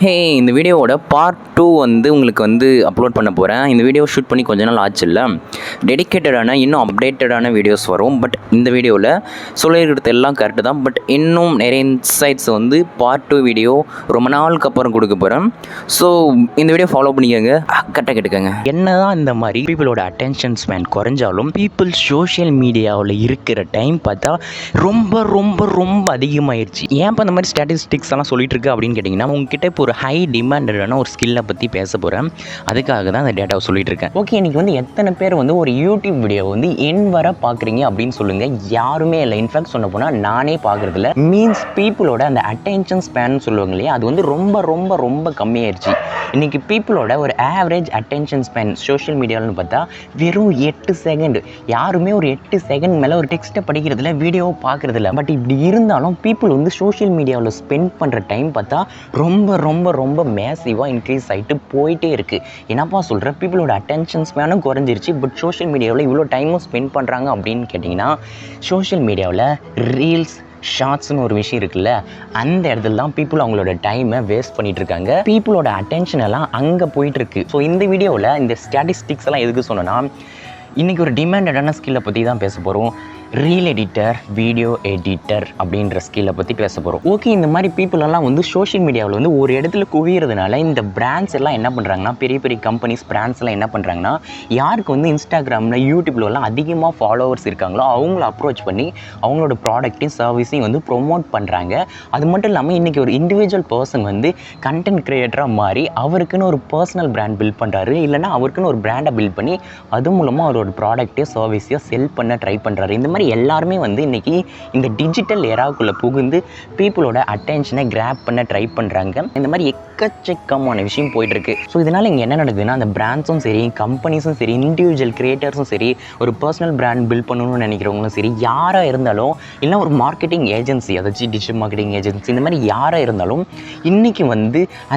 இந்த வீடியோவோட பார்ட் 2 உங்களுக்கு அப்லோட் பண்ண போகிறேன். இந்த வீடியோ ஷூட் பண்ணி கொஞ்ச நாள் ஆச்சுல்ல, டெடிக்கேட்டடான இன்னும் அப்டேட்டடான வீடியோஸ் வரும். பட் இந்த வீடியோவில் சொல்லியிருக்கிறது எல்லாம் கரெக்டு தான். பட் இன்னும் நிறைய இன்சைட்ஸ் பார்ட் 2 வீடியோ ரொம்ப நாளுக்கு அப்புறம் கொடுக்க போகிறேன். ஸோ இந்த வீடியோ ஃபாலோ பண்ணிக்கோங்க, கரெக்டாக கேட்டுக்கோங்க. என்ன தான் இந்த மாதிரி பீப்புளோட அட்டென்ஷன் ஸ்பேன் குறைஞ்சாலும் பீப்புள் சோஷியல் மீடியாவில் இருக்கிற டைம் பார்த்தா ரொம்ப ரொம்ப ரொம்ப அதிகமாகிடுச்சு. ஏன் இப்போ இந்த மாதிரி ஸ்டாட்டிஸ்டிக்ஸ் எல்லாம் சொல்லிட்டு இருக்கு அப்படின்னு கேட்டிங்கன்னா, உங்ககிட்ட இப்போ ஒரு ஹை டிமாண்டடான ஒரு ஸ்கில்லை பற்றி பேச போகிறேன். அதுக்காக தான் அந்த டேட்டாவை சொல்லிட்டு இருக்கேன். ஓகே, இன்றைக்கி எத்தனை பேர் ஒரு யூடியூப் வீடியோ என் வர பார்க்குறீங்க அப்படின்னு சொல்லுங்கள். யாருமே இல்லை. இன்ஃபேக்ட் சொல்ல போனால் நானே பார்க்குறதில்ல. மீன்ஸ் பீப்புளோட அந்த அட்டென்ஷன் ஸ்பேன் சொல்லுவாங்க இல்லையா, அது ரொம்ப ரொம்ப ரொம்ப கம்மியாயிருச்சு. இன்றைக்கி பீப்புளோட ஒரு ஆவரேஜ் அட்டென்ஷன் ஸ்பேன் சோஷியல் மீடியாவில்னு பார்த்தா வெறும் 8 செகண்ட். யாருமே ஒரு 8 செகண்ட் மேலே ஒரு டெக்ஸ்ட்டை படிக்கிறதில்ல, வீடியோவை பார்க்குறதில்ல. பட் இப்படி இருந்தாலும் பீப்புள் சோஷியல் மீடியாவில் ஸ்பெண்ட் பண்ணுற டைம் பார்த்தா ரொம்ப ரொம்ப ரொம்ப மேசிவாக இன்க்ரீஸ் ஆகிட்டு போயிட்டே இருக்குது. என்னப்பா சொல்கிற, பீப்புளோட அட்டென்ஷன் ஸ்பேனும் குறைஞ்சிருச்சு, பட் சோஷியல் மீடியாவில் இவ்வளோ டைமும் ஸ்பெண்ட் பண்ணுறாங்க அப்படின்னு கேட்டிங்கன்னா, சோஷியல் மீடியாவில் ரீல்ஸ் ஷார்ட்ஸ்னு ஒரு விஷயம் இருக்குல்ல, அந்த இடத்துல தான் பீப்புள் அவங்களோட டைமை வேஸ்ட் பண்ணிட்டு இருக்காங்க. பீப்புளோட அட்டென்ஷன் எல்லாம் அங்கே போயிட்டு இருக்கு. ஸோ இந்த வீடியோவில் இந்த ஸ்டாட்டிஸ்டிக்ஸ் எல்லாம் எதுக்கு சொன்னோன்னா, இன்றைக்கி ஒரு டிமாண்டடான ஸ்கில்லை பற்றி தான் பேச போகிறோம். ரீல் எடிட்டர், வீடியோ எடிட்டர் அப்படின்ற ஸ்கில்லை பற்றி பேச போகிறோம். ஓகே, இந்த மாதிரி பீப்புள் எல்லாம் சோஷியல் மீடியாவில் ஒரு இடத்துல குவியறதுனால இந்த பிராண்ட்ஸ் எல்லாம் என்ன பண்ணுறாங்கன்னா, பெரிய பெரிய கம்பெனிஸ் பிராண்ட்ஸ் எல்லாம் என்ன பண்ணுறாங்கன்னா, யாருக்கு யூடியூப்ல யூடியூப்லலாம் அதிகமாக ஃபாலோவர்ஸ் இருக்காங்களோ அவங்கள அப்ரோச் பண்ணி அவங்களோட ப்ராடக்ட்டையும் சர்வீஸையும் ப்ரொமோட் பண்ணுறாங்க. அது மட்டும் இல்லாமல் இன்றைக்கி ஒரு இண்டிவிஜுவல் பர்சன் கண்டென்ட் கிரியேட்டராக மாறி அவருக்குன்னு ஒரு பர்சனல் பிராண்ட் பில்ட் பண்ணுறாரு, இல்லைனா அவருக்குன்னு ஒரு பிராண்டை பில்ட் பண்ணி அது மூலமாக அவரோட ப்ராடக்ட்டையோ சர்வீஸையோ செல் பண்ண ட்ரை பண்ணுறாரு. இந்த மாதிரி எல்லாருமே இன்றைக்கி இந்த டிஜிட்டல் எராவுக்குள்ளே புகுந்து பீப்புளோட அட்டென்ஷனை கிராப் பண்ண ட்ரை பண்ணுறாங்க. இந்த மாதிரி எக்கச்சக்கமான விஷயம் போயிட்டுருக்கு. ஸோ இதனால் இங்கே என்ன நடக்குதுன்னா, அந்த பிராண்ட்ஸும் சரி, கம்பெனிஸும் சரி, இண்டிவிஜுவல் கிரியேட்டர்ஸும் சரி, ஒரு பர்சனல் பிராண்ட் பில்ட் பண்ணணும்னு நினைக்கிறவங்களும் சரி, யாராக இருந்தாலும், இல்லை ஒரு மார்க்கெட்டிங் ஏஜென்சி, அதாச்சும் டிஜிட்டல் மார்க்கெட்டிங் ஏஜென்சி, இந்த மாதிரி யாராக இருந்தாலும் இன்றைக்கி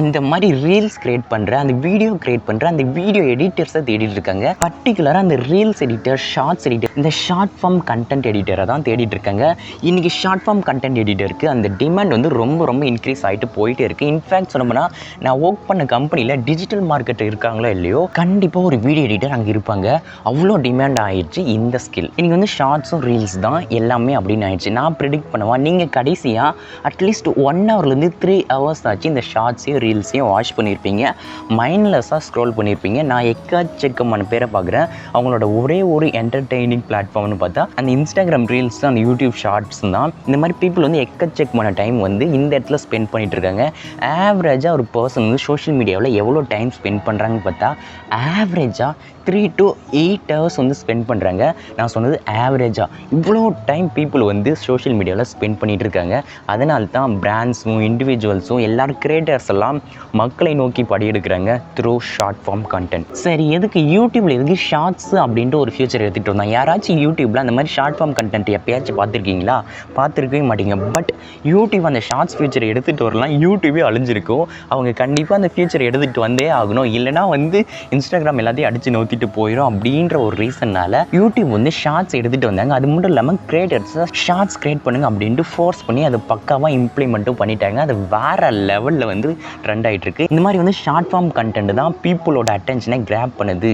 அந்த மாதிரி ரீல்ஸ் கிரியேட் பண்ணுற, அந்த வீடியோ கிரியேட் பண்ணுற, அந்த வீடியோ எடிட்டர்ஸை தேடிட்டு இருக்காங்க. பர்டிகுலராக அந்த ரீல்ஸ் எடிட்டர், ஷார்ட்ஸ் எடிட்டர், இந்த ஷார்ட் ஃபார்ம் கண்டென்ட் எடிட்டரை தான் தேடிட்டு இருக்காங்க. இன்றைக்கி ஷார்ட் ஃபார்ம் கண்டென்ட் எடிட்டருக்கு அந்த டிமாண்ட் ரொம்ப ரொம்ப இன்க்ரீஸ் ஆகிட்டு போயிட்டே இருக்குது. இன்ஃபேக்ட் சொன்னோம்னா, நான் ஒர்க் பண்ண கம்பெனியில் டிஜிட்டல் மார்க்கெட் இருக்காங்களோ இல்லையோ, கண்டிப்பாக ஒரு வீடியோ எடிட்டர் அங்கே இருப்பாங்க. அவ்வளோ டிமாண்ட் ஆகிடுச்சு இந்த ஸ்கில். இன்றைக்கி ஷார்ட்ஸும் ரீல்ஸ் தான் எல்லாமே அப்படின்னு ஆயிடுச்சு. நான் ப்ரிடிக்ட் பண்ணுவேன், நீங்கள் கடைசியாக அட்லீஸ்ட் 1 ஹவர்லேருந்து 3 ஹவர்ஸ் ஆச்சு இந்த ஷார்ட்ஸையும் ரீல்ஸையும் வாட்ச் பண்ணியிருப்பீங்க, மைண்ட்லெஸ்ஸாக ஸ்க்ரோல் பண்ணியிருப்பீங்க. நான் எக்கச்சக்கமான பேரை பார்க்குறேன், அவங்களோட ஒரே ஒரு என்டர்டெய்னிங் பிளாட்ஃபார்ம்னு பார்த்தா அந்த இன்ஸ்டாகிராம் ரீல்ஸ், அந்த யூடியூப் ஷார்ட்ஸ் தான். இந்த மாதிரி பீப்புள் எக்கச்சக்கமான டைம் இந்த இடத்துல ஸ்பெண்ட் பண்ணிட்டு இருக்காங்க. ஆவரேஜாக ஒரு பர்சன் சோஷியல் மீடியாவில் எவ்வளோ டைம் ஸ்பெண்ட் பண்ணுறாங்கன்னு பார்த்தா ஆவரேஜாக 3 to 8 ஹவர்ஸ் ஸ்பெண்ட் பண்ணுறாங்க. நான் சொன்னது ஆவரேஜாக. இவ்வளோ டைம் பீப்புள் சோஷியல் மீடியாவில் ஸ்பெண்ட் பண்ணிகிட்டு இருக்காங்க. அதனால தான் பிராண்ட்ஸும் இண்டிவிஜுவல்ஸும் எல்லாரும் கிரியேட்டர்ஸ் எல்லாம் மக்களை நோக்கி படியெடுக்கிறாங்க த்ரூ ஷார்ட் ஃபார்ம் கண்டென்ட். சரி, எதுக்கு யூடியூப்பில் எதுக்கு ஷார்ட்ஸ் அப்படின்ட்டு ஒரு ஃபியூச்சர் எடுத்துகிட்டு வந்தாங்க? யாராச்சும் யூடியூப்பில் அந்த மாதிரி ஷார்ட் ஃபார்ம் கண்டென்ட் எப்பயாச்சும் பார்த்துருக்கீங்களா? பார்த்துருக்கவே மாட்டீங்க. பட் யூடியூப் அந்த ஷார்ட்ஸ் ஃபியூச்சர் எடுத்துகிட்டு வரலாம், யூடியூபே அழிஞ்சிருக்கும். அவங்க கண்டிப்பாக அந்த ஃபியூச்சர் எடுத்துகிட்டு வந்தே ஆகணும், இல்லைனா இன்ஸ்டாகிராம் எல்லாத்தையும் அடித்து நோத்திட்டு போயிடும் அப்படின்ற ஒரு ரீசன்னால யூடியூப் ஷார்ட்ஸ் எடுத்துகிட்டு வந்தாங்க. அது மட்டும் இல்லாமல் கிரியேட்டர்ஸ் ஷார்ட்ஸ் கிரியேட் பண்ணுங்க அப்படின்ட்டு ஃபோர்ஸ் பண்ணி அதை பக்காவாக இம்ப்ளிமெண்ட்டும் பண்ணிட்டாங்க. அது வேறு லெவலில் ட்ரெண்ட் ஆகிட்டு இருக்கு. இந்த மாதிரி ஷார்ட் ஃபார்ம் கண்டென்ட் தான் பீப்புளோட அட்டென்ஷனை கிராப் பண்ணுது.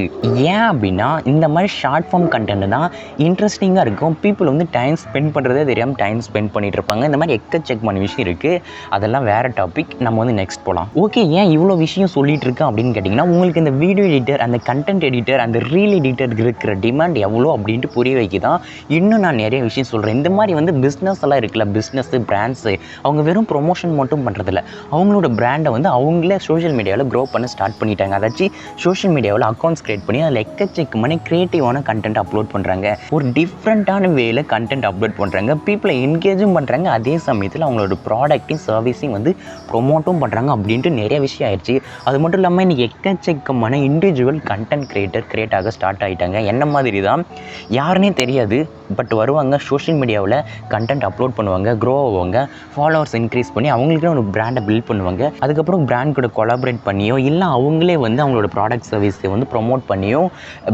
ஏன் அப்படின்னா, இந்த மாதிரி ஷார்ட் ஃபார்ம் கண்டென்ட் தான் இன்ட்ரெஸ்டிங்காக இருக்கும். பீப்புள் டைம் ஸ்பெண்ட் பண்ணுறதே தெரியாமல் டைம் ஸ்பெண்ட் பண்ணிட்டு இருப்பாங்க. இந்த மாதிரி எக்கச்சக்கமான விஷயம் இருக்குது. அதெல்லாம் வேறு டாபிக், நம்ம நெக்ஸ்ட் போகலாம். ஓகே, ஏன் இவ்வளோ விஷயம் சொல்லிட்டு இருக்கேன் அப்படின்னு கேட்டிங்கன்னா, உங்களுக்கு இந்த வீடியோ எடிட்டர், அந்த கண்டென்ட் எடிட்டர், அந்த ரீல் எடிட்டர் இருக்கிற டிமாண்ட் எவ்வளோ அப்படின்ட்டு புரிய வைக்கிதான் இன்னும் நான் நிறைய விஷயம் சொல்கிறேன். இந்த மாதிரி பிஸ்னஸ் எல்லாம் இருக்குல்ல, பிஸ்னஸ்ஸு பிராண்ட்ஸு, அவங்க வெறும் ப்ரொமோஷன் மட்டும் பண்ணுறதில்ல, அவங்களோட பிராண்டை அவங்களே சோஷியல் மீடியாவில் க்ரோ பண்ண ஸ்டார்ட் பண்ணிட்டாங்க. அதாச்சும் சோஷியல் மீடியாவில் அக்கௌண்ட்ஸ் கிரியேட் பண்ணி அதில் எக்கச்சக்கமான க்ரியேட்டிவான கண்டென்ட் அப்லோட் பண்ணுறாங்க. ஒரு டிஃப்ரெண்ட்டான வேல கண்டென்ட் அப்லோட் பண்ணுறாங்க, பீப்புளை என்கேஜும் பண்ணுறாங்க, அதே சமயத்தில் அவங்களோட ப்ராடக்ட்டையும் சர்வீஸையும் ப்ரொமோட்டும் பண்ணுறாங்க அப்படின்ட்டு நிறைய விஷயம் ஆயிடுச்சு. அது மட்டும் இல்லாமல் இன்றைக்கி எக்கச்சக்கமான இண்டிவிஜுவல் கண்டென்ட் கிரியேட் ஆக ஸ்டார்ட் ஆகிட்டாங்க. என்ன மாதிரி தான் யாருன்னே தெரியாது, பட் வருவாங்க, சோஷியல் மீடியாவில் கண்டென்ட் அப்லோட் பண்ணுவாங்க, க்ரோ ஆவாங்க, ஃபாலோவர்ஸ் இன்க்ரீஸ் பண்ணி அவங்களுக்குன்னு ஒரு பிராண்டை பில்ட் பண்ணுவாங்க. அதுக்கப்புறம் பிராண்ட் கூட கொலாபரேட் பண்ணியோ, இல்லை அவங்களே அவங்களோட ப்ராடக்ட் சர்வீஸை ப்ரொமோட் பண்ணியோ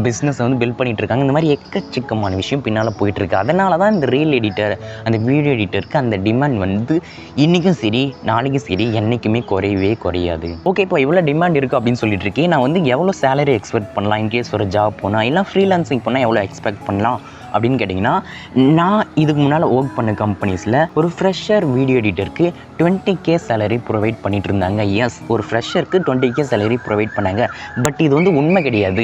பிஸ்னஸை பில்ட் பண்ணிகிட்டு இருக்காங்க. இந்த மாதிரி எக்கச்சக்கமான விஷயம் பின்னால் போயிட்டு போயிட்டுருக்கு. அதனால தான் இந்த ரீல் எடிட்டர், அந்த வீடியோ எடிட்டருக்கு அந்த டிமாண்ட் வந்து இன்றைக்கும் சரி, நாளைக்கும் சரி, என்றைக்குமே குறையவே குறையாது. ஓகே, இப்போ இவ்வளோ டிமாண்ட் இருக்குது அப்படின்னு சொல்லிட்டு இருக்கேன். நான் வந்து எவ்வளோ சேலரி எக்ஸ்பெக்ட் பண்ணலாம், இன்கேஸ் ஒரு ஜாப் போனால் இல்லை ஃப்ரீலான்சிங் போனால் எவ்வளோ எக்ஸ்பெக்ட் பண்ணலாம் அப்படின்னு கேட்டிங்கன்னா, நான் இதுக்கு முன்னால் ஒர்க் பண்ண கம்பெனிஸில் ஒரு ஃப்ரெஷர் வீடியோ எடிட்டருக்கு 20K சேலரி ப்ரொவைட் பண்ணிகிட்டு இருந்தாங்க. எஸ், ஒரு ஃப்ரெஷருக்கு 20K சேலரி ப்ரொவைட் பண்ணாங்க. பட் இது வந்து உண்மை கிடையாது.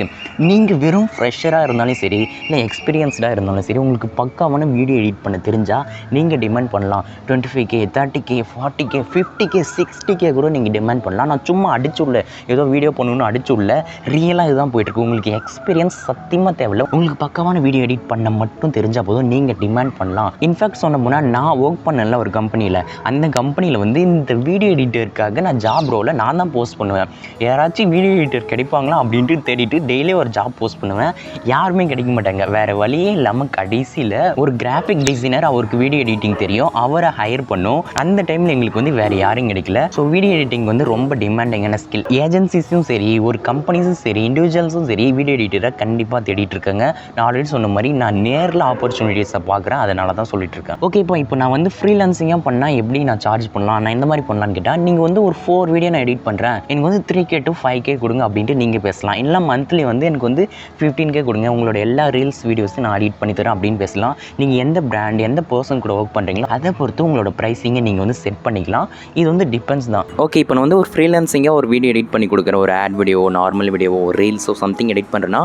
நீங்கள் வெறும் ஃப்ரெஷராக இருந்தாலும் சரி, இல்லை எக்ஸ்பீரியன்ஸ்டாக இருந்தாலும் சரி, உங்களுக்கு பக்காவான வீடியோ எடிட் பண்ண தெரிஞ்சால் நீங்கள் டிமாண்ட் பண்ணலாம். 25K, 30K, 40K, 50K, 60K கூட நீங்கள் டிமாண்ட் பண்ணலாம். நான் சும்மா அடிச்சுள்ள ஏதோ வீடியோ பண்ணணும்னு அடிச்சுள்ள ரியலாக இதுதான் போயிட்டுருக்கு. உங்களுக்கு எக்ஸ்பீரியன்ஸ் சத்தியமாக தேவையில்லை. உங்களுக்கு பக்காவான வீடியோ எடிட் பண்ண மட்டும் தெரிஞ்சால் போதும், நீங்கள் டிமாண்ட் பண்ணலாம். இன்ஃபேக்ட் சொன்ன போனால் நான் ஒர்க் பண்ணல ஒரு கம்பெனியில். அந்த கம்பெனியில் வந்து இந்த வீடியோ எடிட்டருக்காக நான் ஜாப் ரோவில் நான் தான் போஸ்ட் பண்ணுவேன். யாராச்சும் வீடியோ எடிட்டர் கிடைப்பாங்களா அப்படின்ட்டு தேடிட்டு டெய்லி ஒரு ஜாப் போஸ்ட் பண்ணுவேன். யாருமே கிடைக்க மாட்டாங்க. வேறு வழியே இல்லாமல் கடைசியில் ஒரு கிராஃபிக் டிசைனர், அவருக்கு வீடியோ எடிட்டிங் தெரியும், அவரை ஹையர் பண்ணும். அந்த டைமில் எங்களுக்கு வந்து வேறு யாரும் கிடைக்கல. ஸோ வீடியோ எடிட்டிங் வந்து ரொம்ப டிமாண்டிங்கான ஸ்கில். ஏஜென்சிஸும் சரி, ஒரு கம்பெனிஸும் சரி, இண்டிவிஜுவல்ஸும் சரி, வீடியோ எடிட்டரை கண்டிப்பாக தேடிட்டு இருக்காங்க. நான் ஆல்ரெடி சொன்ன மாதிரி நான் நேரில் ஆப்பர்ச்சுனிட்டிஸை பார்க்குறேன். அதனால தான் சொல்லிட்டு இருக்கேன். ஓகே, இப்போ நான் வந்து ஃப்ரீலான்சிங்காக பண்ணால் எப்படி நான் சார்ஜ் பண்ணலாம், நான் இந்த மாதிரி பண்ணலான்னு கேட்டால், நீங்கள் வந்து ஒரு 4 வீடியோ நான் எடிட் பண்ணுறேன், எனக்கு வந்து 3K to 5K கொடுங்க அப்படின்ட்டு நீங்கள் பேசலாம். இல்லை மந்த்லி வந்து எனக்கு வந்து 15K கொடுங்க, உங்களோட எல்லா ரீல்ஸ் வீடியோஸும் நான் எடிட் பண்ணி தரேன் அப்படின்னு பேசலாம். நீங்கள் எந்த பிராண்ட், எந்த பர்சன் கூட ஒர்க் பண்ணுறீங்களோ அதை பொறுத்து உங்களோட ப்ரைஸிங்கை நீங்கள் வந்து செட் பண்ணிக்கலாம். இது வந்து டிபெண்ட்ஸ் தான். ஓகே, இப்போ நான் வந்து ஒரு ஃப்ரீலான்சிங்காக ஒரு வீடியோ எடிட் பண்ணி கொடுக்குறேன். ஒரு ஆட் வீடியோ, நார்மல் வீடியோவோ, ரீல்ஸோ சம்திங் எடிட் பண்ணுறேன்னா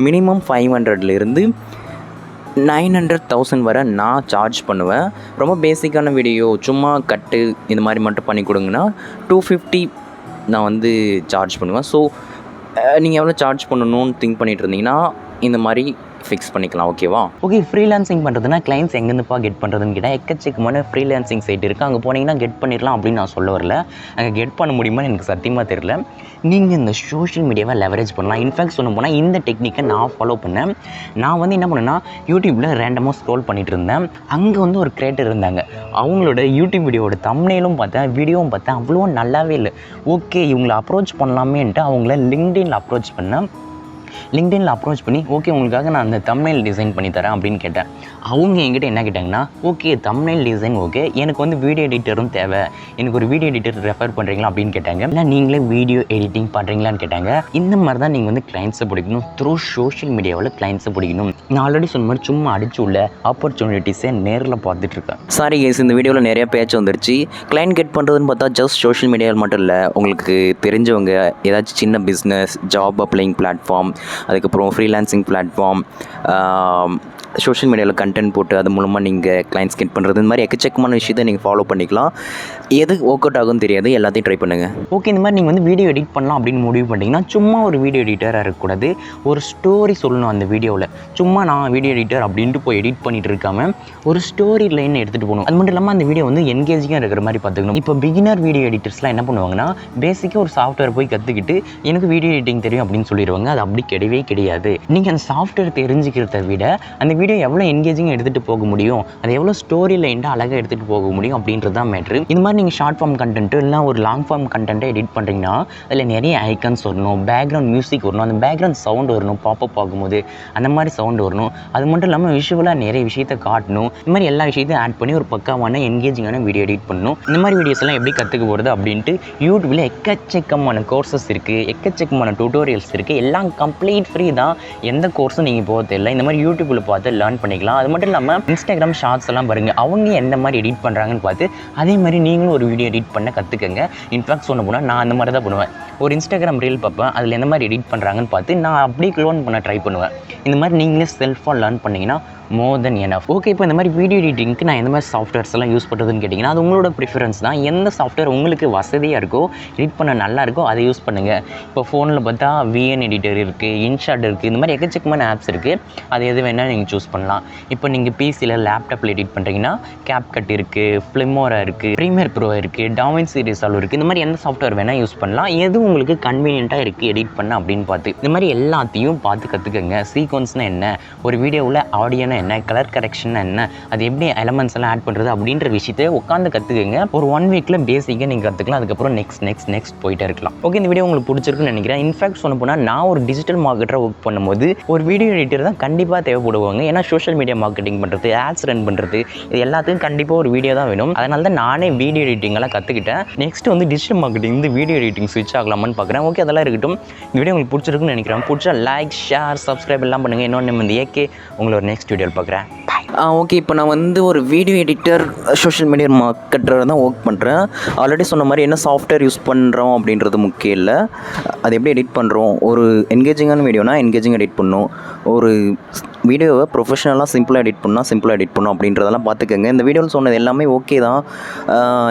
மினிமம் 500லேருந்து 900,000 வரை நான் சார்ஜ் பண்ணுவேன். ரொம்ப பேசிக்கான வீடியோ, சும்மா கட்டு இந்த மாதிரி மட்டும் பண்ணி கொடுங்கன்னா 250 நான் வந்து சார்ஜ் பண்ணுவேன். ஸோ நீங்கள் எவ்வளோ சார்ஜ் பண்ணணும்னு திங்க் பண்ணிட்டு இருந்தீங்கன்னா இந்த மாதிரி ஃபிக்ஸ் பண்ணிக்கலாம். ஓகேவா? ஓகே, ஃப்ரீலான்சிங் பண்ணுறதுனா கிளைண்ட்ஸ் எங்கேருந்துப்பா கெட் பண்ணுறதுன்னு கேட்டால் எக்கச்சக்கமான ஃப்ரீலான்சிங் சைட் இருக்குது. அங்கே போனீங்கன்னா கெட் பண்ணிடலாம் அப்படின்னு நான் சொல்ல வரல. அங்கே கெட் பண்ண முடியுமான்னு எனக்கு சத்தியமாக தெரியல. நீங்கள் இந்த சோஷியல் மீடியாவை லெவரேஜ் பண்ணலாம். இன்ஃபேக்ட் சொல்ல போனால் இந்த டெக்னிக்கை நான் ஃபாலோ பண்ணேன். நான் வந்து என்ன பண்ணேன்னா, யூடியூப்பில் ரேண்டமாக ஸ்க்ரோல் பண்ணிகிட்டு இருந்தேன். அங்கே வந்து ஒரு கிரியேட்டர் இருந்தாங்க. அவங்களோட யூடியூப் வீடியோவோட தம்ப்நெயிலும் பார்த்தேன், வீடியோவும் பார்த்தேன். அவ்வளோ நல்லாவே இல்லை. ஓகே, இவங்களை அப்ரோச் பண்ணலாமேன்ட்டு அவங்கள லிங்க்டின்ல அப்ரோச் பண்ணேன். லிங்க்டின்ல அப்ரோச் பண்ணி, ஓகே உங்களுக்காக நான் அந்த தம்ப்நெயில் டிசைன் பண்ணி தரேன் அப்படின்னு கேட்டேன். அவங்க என்கிட்ட என்ன கேட்டாங்கன்னா, ஓகே தம்ப்நெயில் டிசைன் ஓகே, எனக்கு வந்து வீடியோ எடிட்டரும் தேவை, எனக்கு ஒரு வீடியோ எடிட்டர் ரெஃபர் பண்ணுறீங்களா அப்படின்னு கேட்டாங்க. இல்லை நீங்களே வீடியோ எடிட்டிங் பண்ணுறீங்களான்னு கேட்டாங்க. இந்த மாதிரி தான் நீங்கள் வந்து கிளைண்ட்ஸை பிடிக்கணும். த்ரூ சோஷியல் மீடியாவில் கிளைண்ட்ஸை பிடிக்கணும். நான் ஆல்ரெடி சொன்ன மாதிரி சும்மா அடிச்சு உள்ள ஆப்பர்ச்சுனிட்டிஸை நேரில் பார்த்துட்டு இருக்கேன். சாரி கேஸ், இந்த வீடியோவில் நிறைய பேச்சு வந்துருச்சு. கிளைண்ட் கெட் பண்ணுறதுன்னு பார்த்தா ஜஸ்ட் சோஷியல் மீடியாவில் மட்டும் இல்லை, உங்களுக்கு தெரிஞ்சவங்க ஏதாச்சும் சின்ன பிஸ்னஸ், ஜாப் அப்ளைங் பிளாட்ஃபார்ம், அதுக்கப்புறம் ஃப்ரீலான்சிங் பிளாட்ஃபார்ம், சோஷியல் மீடியாவில் கண்டென்ட் போட்டு அது மூலமாக நீங்கள் கிளைண்ட்ஸ் கெட் பண்ணுறது, இந்த மாதிரி எக்கச்சக்கமான விஷயத்தை நீங்கள் ஃபாலோ பண்ணிக்கலாம். எது ஒர்க் அவுட் ஆகும்னு தெரியாது, எல்லாத்தையும் ட்ரை பண்ணுங்கள். ஓகே, இந்த மாதிரி நீங்கள் வந்து வீடியோ எடிட் பண்ணலாம் அப்படின்னு முடிவு பண்ணிட்டீங்கன்னா, சும்மா ஒரு வீடியோ எடிட்டராக இருக்கக்கூடாது, ஒரு ஸ்டோரி சொல்லணும் அந்த வீடியோவில். சும்மா நான் வீடியோ எடிட்டர் அப்படின்ட்டு போய் எடிட் பண்ணிட்டு இருக்காமல் ஒரு ஸ்டோரி லைன் எடுத்துகிட்டு போகணும். அது மட்டும் இல்லாமல் அந்த வீடியோ வந்து என்கேஜிங்காக இருக்கிற மாதிரி பார்த்துக்கணும். இப்போ பிகினர் வீடியோ எடிட்டர்ஸ்லாம் என்ன பண்ணுவாங்கன்னா, பேசிக்காக ஒரு சாஃப்ட்வேர் போய் கற்றுக்கிட்டு எனக்கு வீடியோ எடிட்டிங் தெரியும் அப்படின்னு சொல்லிடுவாங்க. அது அப்படி கிடையவே கிடையாது. நீங்கள் அந்த சாஃப்ட்வேர் தெரிஞ்சுக்கிறத விட அந்த வீடியோ எவ்வளோ என்கேஜிங்காக எடுத்துகிட்டு போக முடியும், அது எவ்வளோ ஸ்டோரி லைனாக அழகாக எடுத்துகிட்டு போக முடியும் அப்படின்றது தான் மேட்ரு. இந்த மாதிரி நீங்கள் ஷார்ட் ஃபார்ம் கண்டென்ட்டு இல்லை ஒரு லாங் ஃபார்ம் கண்டென்ட்டை எடிட் பண்ணுறீங்கன்னா அதில் நிறைய ஐக்கன்ஸ் வரணும், பேக்ரவுண்ட் மியூசிக் வரணும், அந்த பேக்ரவுண்ட் சவுண்ட் வரணும், பாப்பப் ஆகும்போது அந்த மாதிரி சவுண்ட் வரணும். அது மட்டும் இல்லாமல் விஷுவலாக நிறைய விஷயத்தை காட்டணும். இந்த மாதிரி எல்லா விஷயத்தையும் ஆட் பண்ணி ஒரு பக்காவான என்கேஜிங்கான வீடியோ எடிட் பண்ணணும். இந்த மாதிரி வீடியோஸ் எல்லாம் எப்படி கற்றுக்க போகிறது அப்படின்ட்டு யூடியூப்பில் எக்கச்சக்கமான கோர்சஸ் இருக்குது, எக்கச்சக்கமான டியூட்டோரியல்ஸ் இருக்குது. எல்லாம் கம்ப்ளீட் ஃப்ரீ தான். எந்த கோர்ஸும் நீங்கள் போக தெரியல, இந்த மாதிரி யூடியூப்பில் பார்த்து லேர்ன் பண்ணிக்கலாம். அது மட்டும் இல்லாமல் இன்ஸ்டாகிராம் ஷார்ட்ஸ் எல்லாம் பாருங்கள், அவங்க எந்த மாதிரி எடிட் பண்ணுறாங்கன்னு பார்த்து அதே மாதிரி நீங்களும் ஒரு வீடியோ எடிட் பண்ண கற்றுக்கங்க. இன்ஃபேக்ட் சொன்ன போனால் நான் அந்த மாதிரி தான் பண்ணுவேன். ஒரு இன்ஸ்டாகிராம் ரீல் பார்ப்பேன், அதில் எந்த மாதிரி எடிட் பண்ணுறாங்கன்னு பார்த்து நான் அப்படியே க்ளோன் பண்ண ட்ரை பண்ணுவேன். இந்த மாதிரி நீங்களே செல்ஃபாக லேர்ன் பண்ணிங்கன்னா மோர் தென் எனஃப். ஓகே, இப்போ இந்த மாதிரி வீடியோ எடிட்டிங்க்கு நான் எந்த மாதிரி சாஃப்ட்வேர்ஸ் எல்லாம் யூஸ் பண்ணுறதுன்னு கேட்டிங்கன்னா, அது உங்களோட ப்ரிஃபரன்ஸ் தான். எந்த சாஃப்ட்வேர் உங்களுக்கு வசதியாக இருக்கோ, எடிட் பண்ண நல்லா இருக்கோ அதை யூஸ் பண்ணுங்கள். இப்போ ஃபோனில் பார்த்தா VN எடிட்டர் இருக்குது, இன்ஷாட் இருக்குது, இந்த மாதிரி எக்கச்சக்கமான ஆப்ஸ் இருக்குது. அது எது வேணால் நீங்கள் சூஸ் பண்ணலாம். இப்போ நீங்கள் பிசியில் லேப்டாப்பில் எடிட் பண்ணுறீங்கன்னா CapCut இருக்குது, ஃபிலிமோரா இருக்குது, ப்ரீமியர் ப்ரோ இருக்குது, DaVinci Resolve இருக்குது. இந்த மாதிரி எந்த சாஃப்ட்வேர் வேணால் யூஸ் பண்ணலாம். எது உங்களுக்கு கன்வீனியண்ட்டாக இருக்குது எடிட் பண்ண அப்படின்னு பார்த்து. இந்த மாதிரி எல்லாத்தையும் பார்த்து கற்றுக்கங்க. சீக்வன்ஸ்னால் என்ன, ஒரு வீடியோவில் ஆடியோனா என்ன, கலர் கரெக்ஷன்னா என்ன, அது எப்படி எலமெண்ட்ஸ் எல்லாம் ஆட் பண்ணுறது அப்படின்ற விஷயத்தை உட்காந்து கற்றுக்கங்க. ஒரு 1 வீக்கில் பேசிக்காக நீங்கள் கற்றுக்கலாம். அதுக்கப்புறம் நெக்ஸ்ட் போயிட்டே இருக்கலாம். ஓகே, இந்த வீடியோ உங்களுக்கு பிடிச்சிருக்குன்னு நினைக்கிறேன். இன்ஃபேக்ட் சொல்ல போனால் நான் ஒரு டிஜிட்டல் மார்க்கெட்டராக ஒர்க் பண்ணும்போது ஒரு வீடியோ எடிட்டர் தான் கண்டிப்பாக தேவைப்படுவாங்க. ஏன்னா சோஷியல் மீடியா மார்க்கெட்டிங் பண்ணுறது, ஆட்ஸ் ரன் பண்ணுறது, இது எல்லாத்துக்கும் கண்டிப்பாக ஒரு வீடியோ தான் வேணும். அதனால தான் நானே வீடியோ எடிட்டிங்கெல்லாம் கற்றுக்கிட்டேன். நெக்ஸ்ட் வந்து டிஜிட்டல் மார்க்கெட்டிங் வந்து வீடியோ எடிட்டிங் ஸ்விட்ச் ஆகலாமான்னு பார்க்குறேன். ஓகே, அதெல்லாம் இருக்கட்டும். இந்த வீடியோ உங்களுக்கு பிடிச்சிருக்குன்னு நினைக்கிறேன். பிடிச்சா லைக், ஷேர், சப்ஸ்கிரைப் எல்லாம் பண்ணுங்கள். இன்னொன்று வந்து உங்களை ஒரு நெக்ஸ்ட் வீடியோவில் பார்க்குறேன். ஓகே, இப்போ நான் வந்து ஒரு video editor, social media marketer தான் ஒர்க் பண்ணுறேன். ஆல்ரெடி சொன்ன மாதிரி என்ன சாஃப்ட்வேர் யூஸ் பண்ணுறோம் அப்படின்றது முக்கியம் இல்லை, அது எப்படி எடிட் பண்ணுறோம். ஒரு என்கேஜிங்கான வீடியோனா என்கேஜிங் எடிட் பண்ணணும், ஒரு வீடியோவை ப்ரொஃபஷனலாக சிம்பிளாக எடிட் பண்ணணும் அப்படின்றதெல்லாம் பார்த்துக்கோங்க. இந்த வீடியோவில் சொன்னது எல்லாமே ஓகே தான்,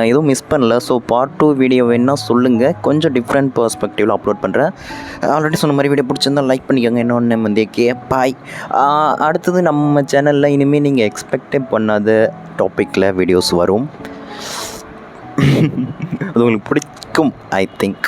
எதுவும் மிஸ் பண்ணல. ஸோ பார்ட் 2 வீடியோ வேணால் சொல்லுங்கள், கொஞ்சம் டிஃப்ரெண்ட் பெர்ஸ்பெக்டிவில் அப்லோட் பண்ணுறேன். ஆல்ரெடி சொன்ன மாதிரி வீடியோ பிடிச்சிருந்தால் லைக் பண்ணிக்கோங்க. இன்னொன்று வந்து பாய். அடுத்தது நம்ம சேனலில் இனிமேல் நீங்கள் எக்ஸ்பெக்டே பண்ணாத டாப்பிக்கில் வீடியோஸ் வரும். அது உங்களுக்கு பிடிக்கும் ஐ திங்க்.